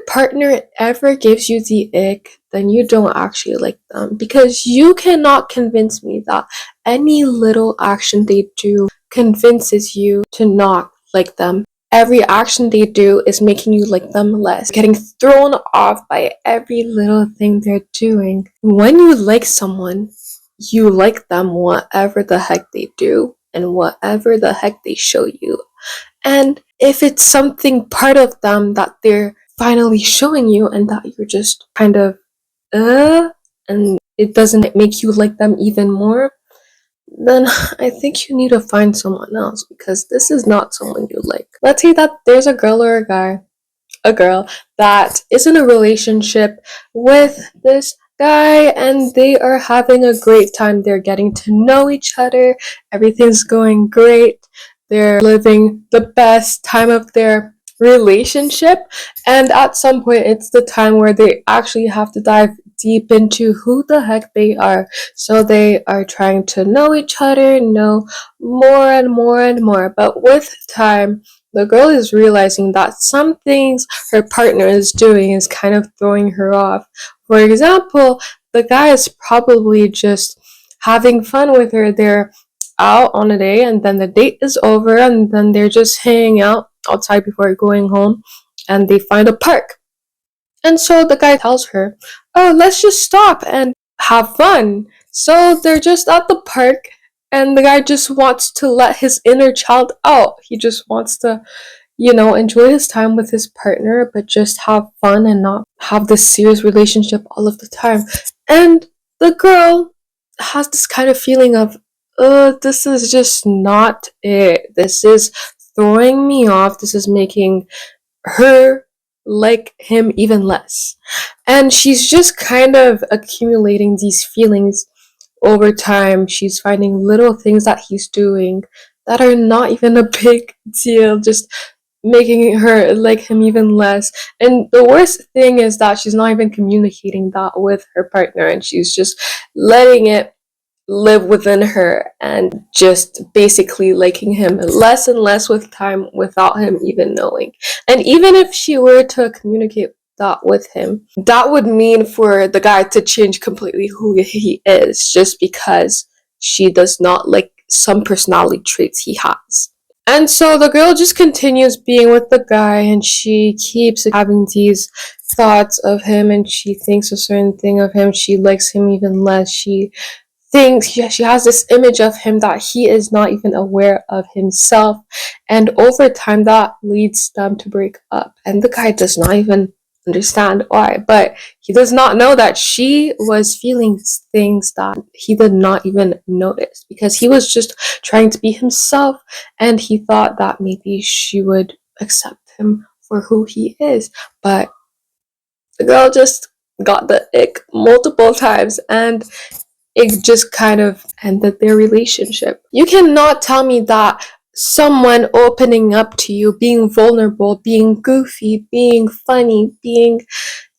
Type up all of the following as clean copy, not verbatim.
partner ever gives you the ick, then you don't actually like them, because you cannot convince me that any little action they do convinces you to not like them. Every action they do is making you like them less, getting thrown off by every little thing they're doing. When you like someone, you like them whatever the heck they do and whatever the heck they show you. And if it's something part of them that they're finally showing you and that you're just kind of, and it doesn't make you like them even more, then I think you need to find someone else, because this is not someone you like. Let's say that there's a girl or a girl that is in a relationship with this guy and they are having a great time. They're getting to know each other, everything's going great, they're living the best time of their relationship, and at some point it's the time where they actually have to dive deep into who the heck they are. So they are trying to know each other, know more and more and more. But with time, the girl is realizing that some things her partner is doing is kind of throwing her off. For example, the guy is probably just having fun with her. They're out on a day and then the date is over and then they're just hanging out outside before going home, and they find a park. And so the guy tells her, "Oh, let's just stop and have fun." So they're just at the park, and the guy just wants to let his inner child out. He just wants to, enjoy his time with his partner, but just have fun and not have this serious relationship all of the time. And the girl has this kind of feeling of, this is just not it. This is throwing me off. This is making her like him even less. And she's just kind of accumulating these feelings over time. She's finding little things that he's doing that are not even a big deal, just making her like him even less. And the worst thing is that she's not even communicating that with her partner, and she's just letting it live within her and just basically liking him less and less with time without him even knowing. And even if she were to communicate that with him, that would mean for the guy to change completely who he is just because she does not like some personality traits he has. And so the girl just continues being with the guy, and she keeps having these thoughts of him, and she thinks a certain thing of him. She likes him even less. She she has this image of him that he is not even aware of himself, and over time that leads them to break up, and the guy does not even understand why, but he does not know that she was feeling things that he did not even notice, because he was just trying to be himself, and he thought that maybe she would accept him for who he is. But the girl just got the ick multiple times, and it just kind of ended their relationship. You cannot tell me that someone opening up to you, being vulnerable, being goofy, being funny, being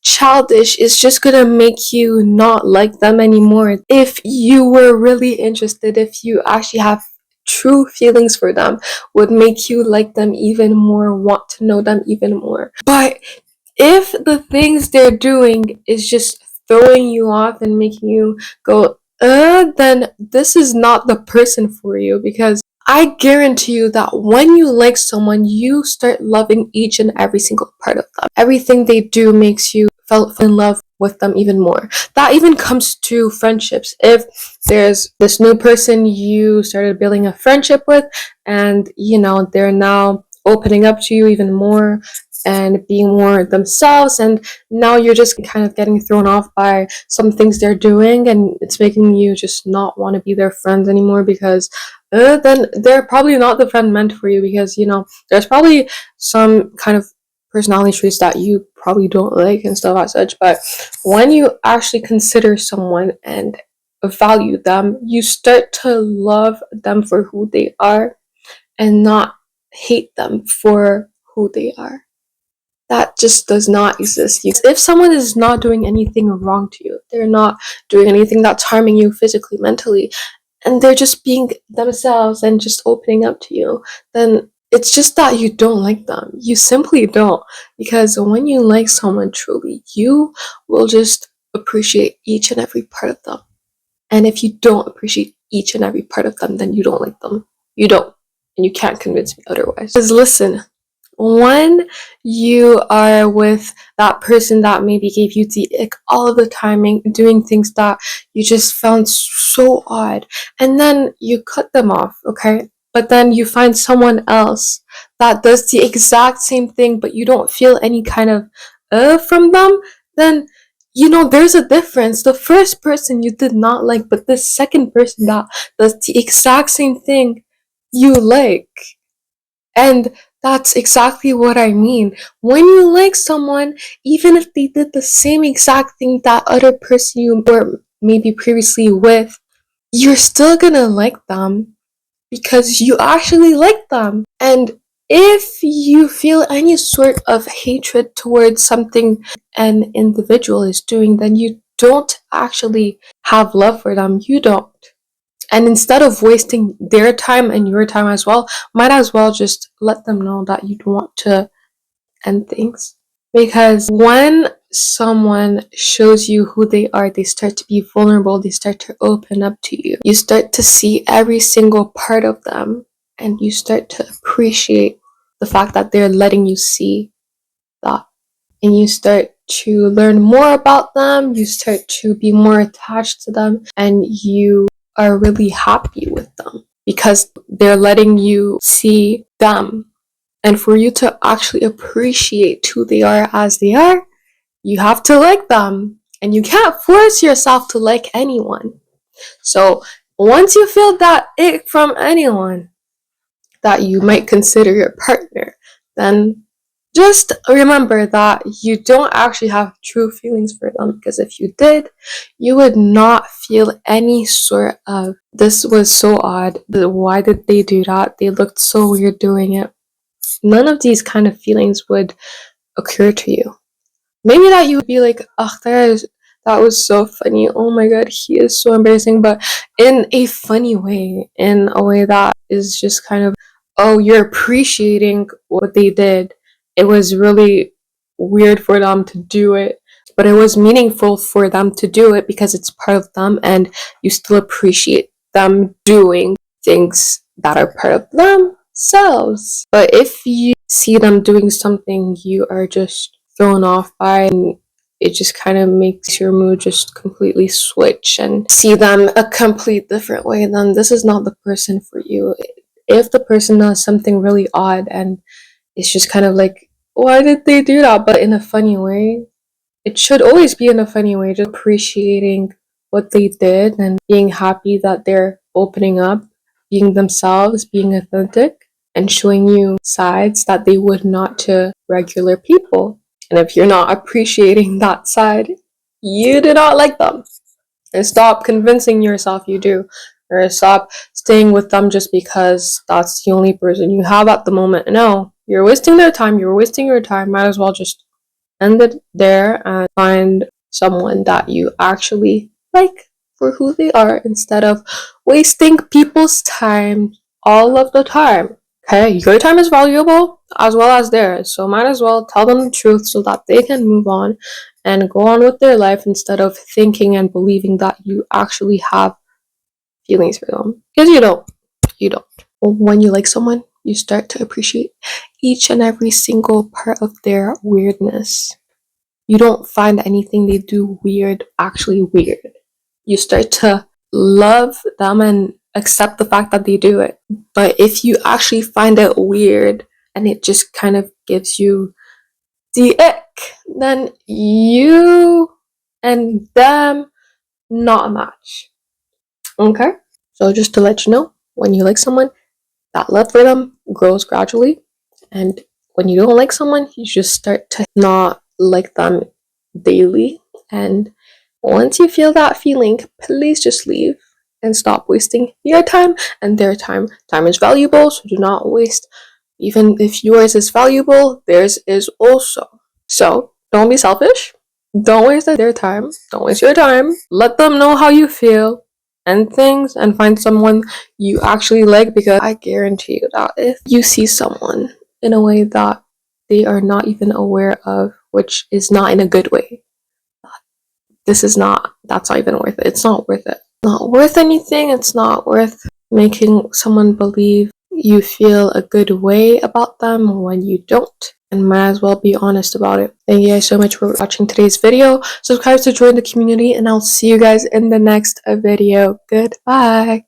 childish is just gonna make you not like them anymore. If you were really interested, if you actually have true feelings for them, would make you like them even more, want to know them even more. But if the things they're doing is just throwing you off and making you go, then this is not the person for you, because I guarantee you that when you like someone, you start loving each and every single part of them. Everything they do makes you fall in love with them even more. That even comes to friendships. If there's this new person you started building a friendship with, and they're now opening up to you even more and being more themselves, and now you're just kind of getting thrown off by some things they're doing, and it's making you just not want to be their friends anymore, because then they're probably not the friend meant for you, because there's probably some kind of personality traits that you probably don't like and stuff as such. But when you actually consider someone and value them, you start to love them for who they are and not hate them for who they are. That just does not exist. If someone is not doing anything wrong to you, they're not doing anything that's harming you physically, mentally, and they're just being themselves and just opening up to you, then It's just that you don't like them. You simply don't. Because when you like someone truly, you will just appreciate each and every part of them. And if you don't appreciate each and every part of them, then you don't like them. You don't. And you can't convince me otherwise. Because listen, when you are with that person that maybe gave you the ick all of the time, doing things that you just found so odd, and then you cut them off, okay? But then you find someone else that does the exact same thing, but you don't feel any kind of from them, then there's a difference. The first person you did not like, but the second person that does the exact same thing you like. And that's exactly what I mean. When you like someone, even if they did the same exact thing that other person you were maybe previously with, you're still gonna like them because you actually like them. And if you feel any sort of hatred towards something an individual is doing, then you don't actually have love for them. You don't. And instead of wasting their time and your time as well, might as well just let them know that you don't want to end things. Because when someone shows you who they are, they start to be vulnerable, they start to open up to you. You start to see every single part of them, and you start to appreciate the fact that they're letting you see that. And you start to learn more about them, you start to be more attached to them, and you are really happy with them because they're letting you see them. And for you to actually appreciate who they are as they are, you have to like them. And you can't force yourself to like anyone. So once you feel that ick from anyone that you might consider your partner, then just remember that you don't actually have true feelings for them, because if you did, you would not feel any sort of, this was so odd, why did they do that, they looked so weird doing it. None of these kind of feelings would occur to you. Maybe that you would be like, oh, that was so funny, oh my god, he is so embarrassing, but in a funny way, in a way that is just kind of, oh, you're appreciating what they did. It was really weird for them to do it, but it was meaningful for them to do it because it's part of them, and you still appreciate them doing things that are part of themselves. But if you see them doing something you are just thrown off by, and it just kind of makes your mood just completely switch and see them a complete different way, then this is not the person for you. If the person does something really odd and it's just kind of like, why did they do that, but in a funny way, it should always be in a funny way, just appreciating what they did and being happy that they're opening up, being themselves, being authentic, and showing you sides that they would not to regular people. And if you're not appreciating that side, you do not like them. And stop convincing yourself you do. Or stop staying with them just because that's the only person you have at the moment. No, you're wasting their time, you're wasting your time. Might as well just end it there and find someone that you actually like for who they are, instead of wasting people's time all of the time. Okay, your time is valuable as well as theirs, so might as well tell them the truth so that they can move on and go on with their life, instead of thinking and believing that you actually have feelings for them, because you don't. You don't. When you like someone, you start to appreciate each and every single part of their weirdness. You don't find anything they do weird actually weird. You start to love them and accept the fact that they do it. But if you actually find it weird and it just kind of gives you the ick, then you and them, not a match. Okay? So just to let you know, when you like someone, that love for them grows gradually. And when you don't like someone, you just start to not like them daily. And once you feel that feeling, please just leave and stop wasting your time and their time. Time is valuable, so do not waste. Even if yours is valuable, theirs is also. So don't be selfish. Don't waste their time. Don't waste your time. Let them know how you feel. end things and find someone you actually like, because I guarantee you that if you see someone in a way that they are not even aware of, which is not in a good way, that's not even worth it. It's not worth it. Not worth anything. It's not worth making someone believe you feel a good way about them when you don't, and might as well be honest about it. Thank you guys so much for watching today's video. Subscribe to join the community, and I'll see you guys in the next video. Goodbye.